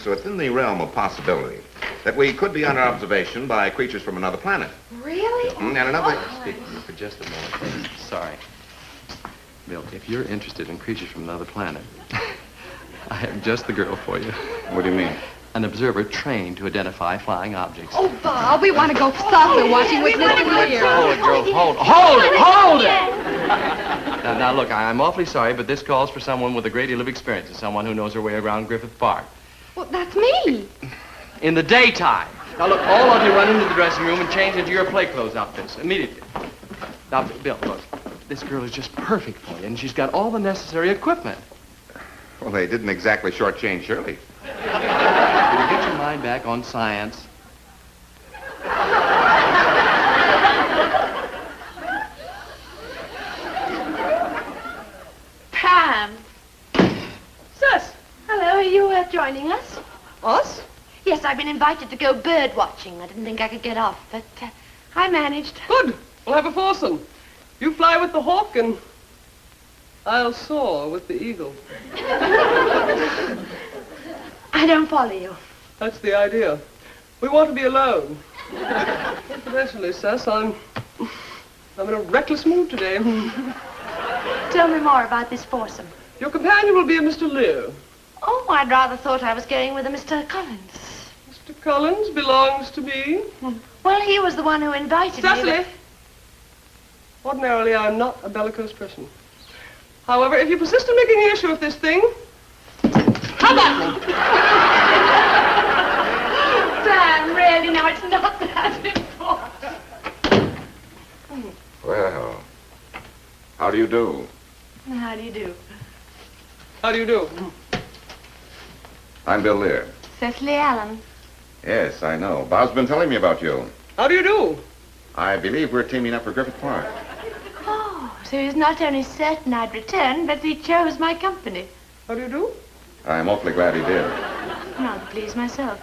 within the realm of possibility that we could be under observation by creatures from another planet. Really? And another... Speak to you for just a moment. Sorry. Bill, if you're interested in creatures from another planet, I have just the girl for you. What do you mean? An observer trained to identify flying objects. Oh, Bob, we want to go saucer watching with Mr. Lear. Hold it, girls. Hold it! Now, look, I'm awfully sorry, but this calls for someone with a great deal of experience, and someone who knows her way around Griffith Park. Well, that's me. In the daytime. Now, look, all of you run into the dressing room and change into your play clothes outfits immediately. Now, Bill, look, this girl is just perfect for you, and she's got all the necessary equipment. Well, they didn't exactly shortchange Shirley. Did you get your mind back on science? Pam. Sis. Hello, are you joining us? Us? Yes, I've been invited to go bird watching. I didn't think I could get off, but I managed. Good. We'll have a foursome. You fly with the hawk and I'll soar with the eagle. I don't follow you. That's the idea. We want to be alone. Incidentally, Sis, I'm in a reckless mood today. Tell me more about this foursome. Your companion will be a Mr. Lear. Oh, I'd rather thought I was going with a Mr. Collins. Mr. Collins belongs to me. Well, he was the one who invited me. Cecily! Ordinarily, I'm not a bellicose person. However, if you persist in making an issue of this thing, how about me? Sam, really, now it's not that important. Well, how do you do? How do you do? How do you do? I'm Bill Lear. Cecily Allen. Yes, I know. Bob's been telling me about you. How do you do? I believe we're teaming up for Griffith Park. Oh, so he's not only certain I'd return, but he chose my company. How do you do? I'm awfully glad he did. I'm rather pleased myself.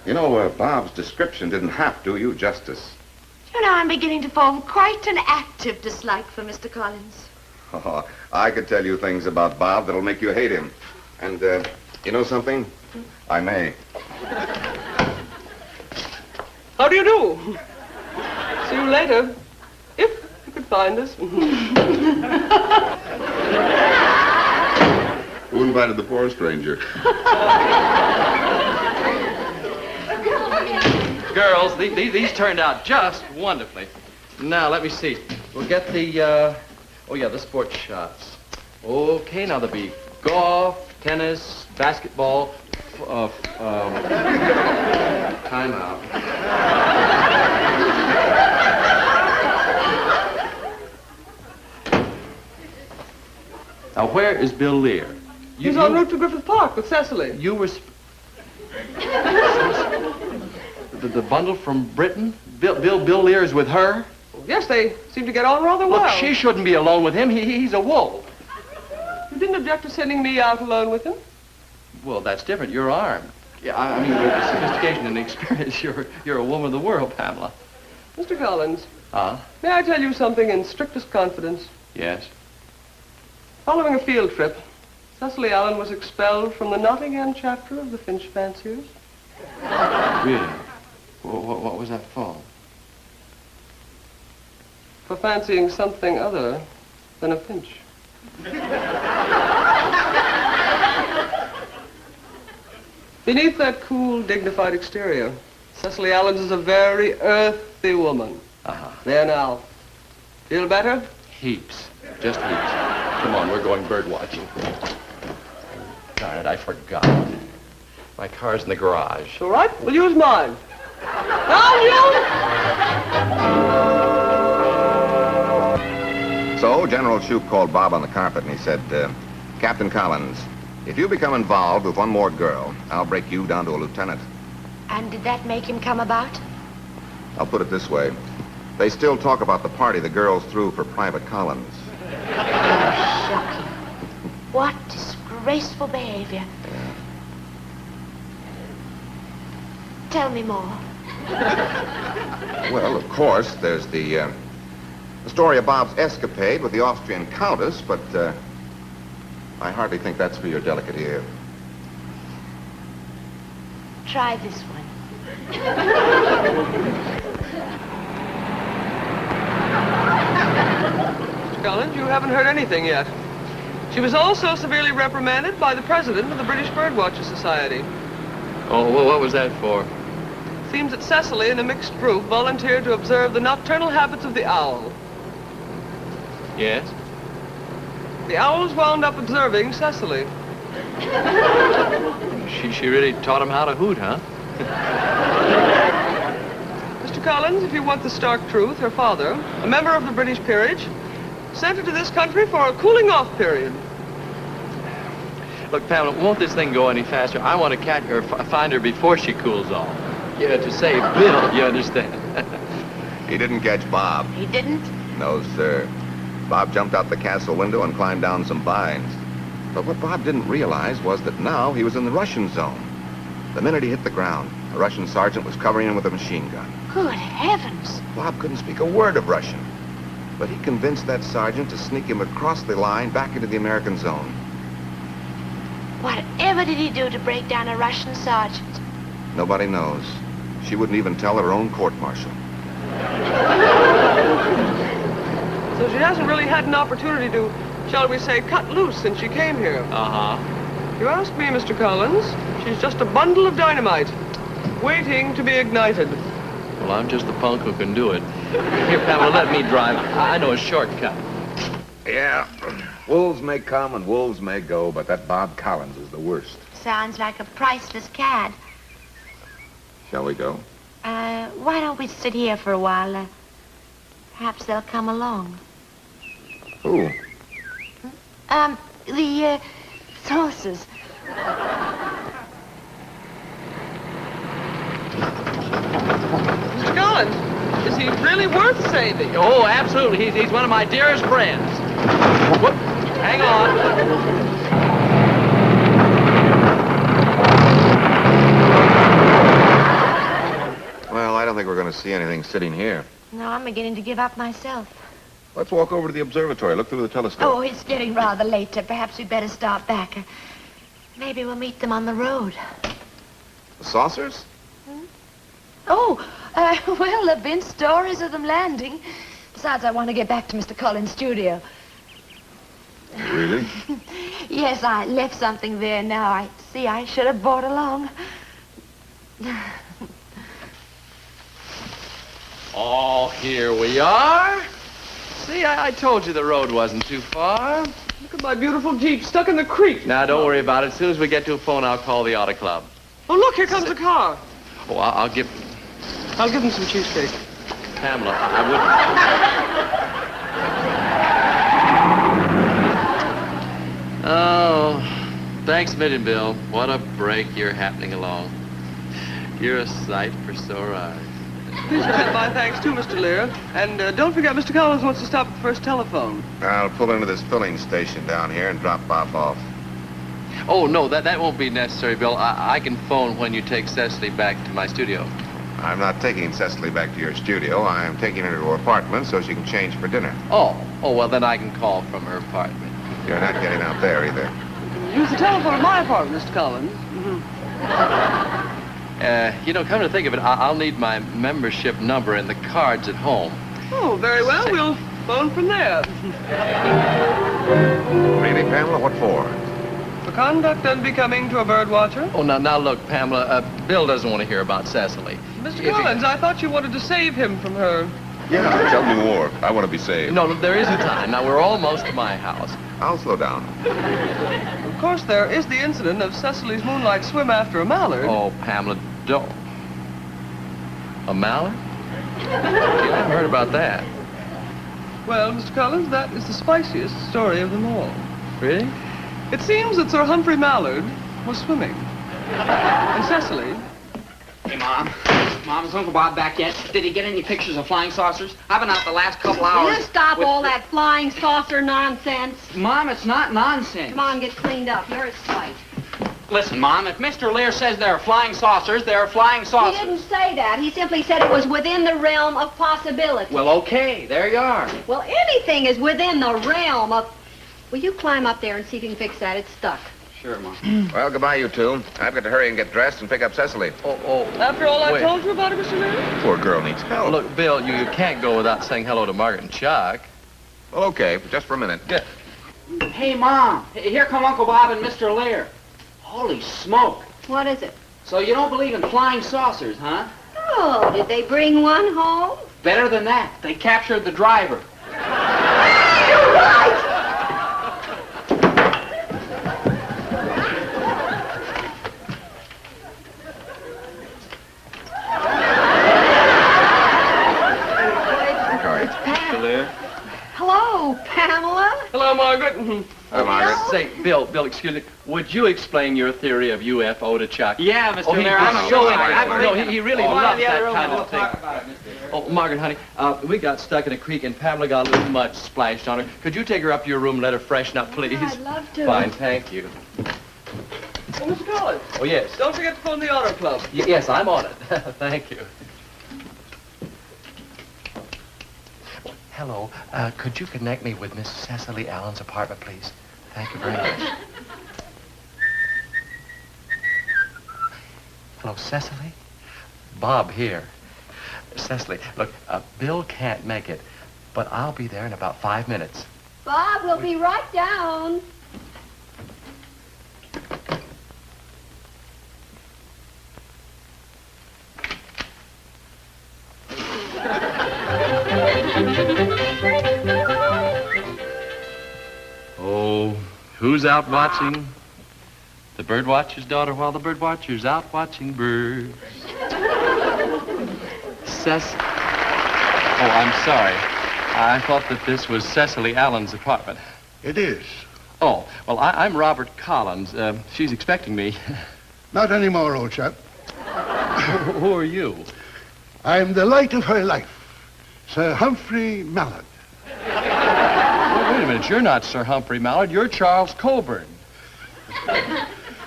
You know, Bob's description didn't half do you justice. You know, I'm beginning to form quite an active dislike for Mr. Collins. Oh, I could tell you things about Bob that'll make you hate him. And, you know something? I may. How do you do? See you later. If you could find us. Who invited the poor stranger? Girls, these turned out just wonderfully. Now, let me see. We'll get the, the sports shots. Okay, now there'll be golf, tennis, basketball, time out. Now, where is Bill Lear? He's en route to Griffith Park with Cecily. You were... The bundle from Britain? Bill Lear is with her? Yes, they seem to get on rather well. Look, she shouldn't be alone with him. He's a wolf. You didn't object to sending me out alone with him? Well, that's different. You're armed. Yeah, I mean, with the sophistication and the experience, you're a woman of the world, Pamela. Mr. Collins. Huh? May I tell you something in strictest confidence? Yes. Following a field trip, Cecily Allen was expelled from the Nottingham chapter of the Finch Fanciers. Really? What was that for? For fancying something other than a finch. Beneath that cool, dignified exterior, Cecily Allen is a very earthy woman. Uh-huh. There now. Feel better? Heaps. Just heaps. Come on, we're going bird watching. Darn it, I forgot. My car's in the garage. All right, we'll use mine. Down, you! So General Shoup called Bob on the carpet and he said, Captain Collins, if you become involved with one more girl, I'll break you down to a lieutenant. And did that make him come about? I'll put it this way. They still talk about the party the girls threw for Private Collins. Oh, shocking. What disgraceful behavior. Yeah. Tell me more. Well, of course, there's the story of Bob's escapade with the Austrian Countess, but I hardly think that's for your delicate ear. try this one. Mr. Collins, you haven't heard anything yet. She was also severely reprimanded by the president of the British Birdwatching Society. Oh, well, what was that for? Seems that Cecily and a mixed group volunteered to observe the nocturnal habits of the owl. Yes? The owls wound up observing Cecily. She really taught him how to hoot, huh? Mr. Collins, if you want the stark truth, her father, a member of the British peerage, sent her to this country for a cooling-off period. Look, Pamela, won't this thing go any faster? I want to catch her, find her before she cools off. Yeah, to save Bill, you understand? He didn't catch Bob. He didn't? No, sir. Bob jumped out the castle window and climbed down some vines. But what Bob didn't realize was that now he was in the Russian zone. The minute he hit the ground, a Russian sergeant was covering him with a machine gun. Good heavens. Bob couldn't speak a word of Russian. But he convinced that sergeant to sneak him across the line back into the American zone. Whatever did he do to break down a Russian sergeant? Nobody knows. She wouldn't even tell her own court-martial. So she hasn't really had an opportunity to, shall we say, cut loose since she came here. Uh-huh. You ask me, Mr. Collins, she's just a bundle of dynamite, waiting to be ignited. Well, I'm just the punk who can do it. Here, Pamela, let me drive. I know a shortcut. Yeah, wolves may come and wolves may go, but that Bob Collins is the worst. Sounds like a priceless cad. Shall we go? Why don't we sit here for a while? Perhaps they'll come along. Who? The saucers. Mr. Collins, is he really worth saving? Oh, absolutely. He's one of my dearest friends. Whoop. Hang on. Well, I don't think we're going to see anything sitting here. No, I'm beginning to give up myself. Let's walk over to the observatory. Look through the telescope. Oh, it's getting rather late. Perhaps we'd better start back. Maybe we'll meet them on the road. The saucers? Oh, well, there have been stories of them landing. Besides, I want to get back to Mr. Collins' studio. Really? Yes, I left something there now. I see I should have brought along. Oh, here we are. See, I told you the road wasn't too far. Look at my beautiful Jeep stuck in the creek. Now, don't worry about it. As soon as we get to a phone, I'll call the auto club. Oh, look, here comes the car. Oh, I'll give Him some cheesecake. Pamela, I wouldn't. Oh, thanks a million, Bill. What a break you're happening along. You're a sight for sore eyes. Please send my thanks too, Mr. Lear. And don't forget, Mr. Collins wants to stop at the first telephone. I'll pull into this filling station down here and drop Bob off. Oh, no, that won't be necessary, Bill. I can phone when you take Cecily back to my studio. I'm not taking Cecily back to your studio. I'm taking her to her apartment so she can change for dinner. Oh, well, then I can call from her apartment. You're not getting out there either. Use the telephone at my apartment, Mr. Collins. Come to think of it, I'll need my membership number and the cards at home. Oh, very well. We'll phone from there. Really, Pamela? What for? For conduct unbecoming to a bird watcher. Oh, now look, Pamela, Bill doesn't want to hear about Cecily. Mr. Collins, I thought you wanted to save him from her. Yeah, tell me more. I want to be saved. No, there isn't time. Now, we're almost to my house. I'll slow down. Of course, there is the incident of Cecily's moonlight swim after a mallard. Oh, Pamela, don't. A mallard? Gee, I haven't heard about that. Well, Mr. Collins, that is the spiciest story of them all. Really? It seems that Sir Humphrey Mallard was swimming. And Cecily... Hey, Mom. Mom, is Uncle Bob back yet? Did he get any pictures of flying saucers? I've been out the last couple hours. Will you stop with- all that flying saucer nonsense? Mom, it's not nonsense. Come on, get cleaned up. You're at sight. Listen, Mom, if Mr. Lear says there are flying saucers, there are flying He saucers. didn't say that. He simply said it was within the realm of possibility. Well, okay, there you are. Well, anything is within the realm of... Will you climb up there and see if you can fix that? It's stuck. Sure, Mom. Well, goodbye, you two. I've got to hurry and get dressed and pick up Cecily. After all I Wait. told you about it, Mr. Lear? Poor girl needs help. Look, Bill, you can't go without saying hello to Margaret and Chuck. Well, okay, just for a minute. Yeah. Hey, Mom. Here come Uncle Bob and Mr. Lear. Holy smoke. What is it? So you don't believe in flying saucers, huh? Oh, did they bring one home? Better than that. They captured the driver. You're right! All right. Hello, Pamela. Hello, Margaret. Hi, Margaret. Say, Bill, excuse me. Would you explain your theory of UFO to Chuck? Yeah, Mr. Oh, he Lear. was I'm so sure. interested. No, he really Come on loves in the other that room kind and of we'll thing. talk about it, Mr. Lear. Oh, Margaret, honey, we got stuck in a creek and Pamela got a little mud splashed on her. Could you take her up to your room and let her freshen up, please? I'd love to. Fine, thank you. Oh, Mr. Collins, Oh, yes. don't forget to phone the auto club. Yes, I'm on it. Thank you. Hello. Could you connect me with Miss Cecily Allen's apartment, please? Thank you very much. Hello, Cecily? Bob here. Cecily, look, Bill can't make it, but I'll be there in about 5 minutes. Bob, we'll be right down. Oh, who's out watching? The birdwatcher's daughter while the birdwatcher's out watching birds. Oh, I'm sorry. I thought that this was Cecily Allen's apartment. It is. Oh, well, I'm Robert Collins. She's expecting me. Not anymore, old chap. Who are you? I'm the light of her life, Sir Humphrey Mallard. Oh, wait a minute. You're not Sir Humphrey Mallard. You're Charles Coburn.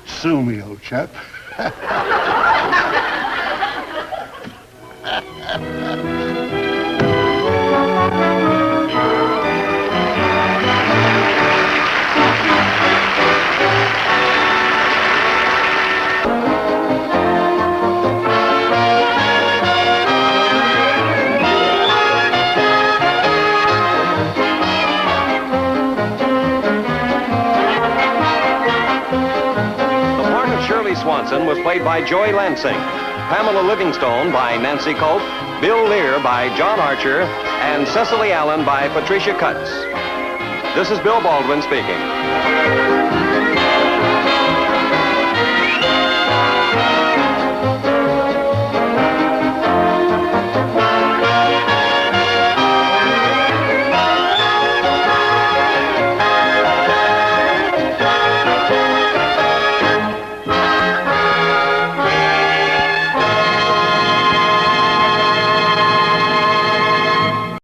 Sue me, old chap. Swanson was played by Joy Lansing, Pamela Livingstone by Nancy Culp, Bill Lear by John Archer, and Cecily Allen by Patricia Cutts. This is Bill Baldwin speaking.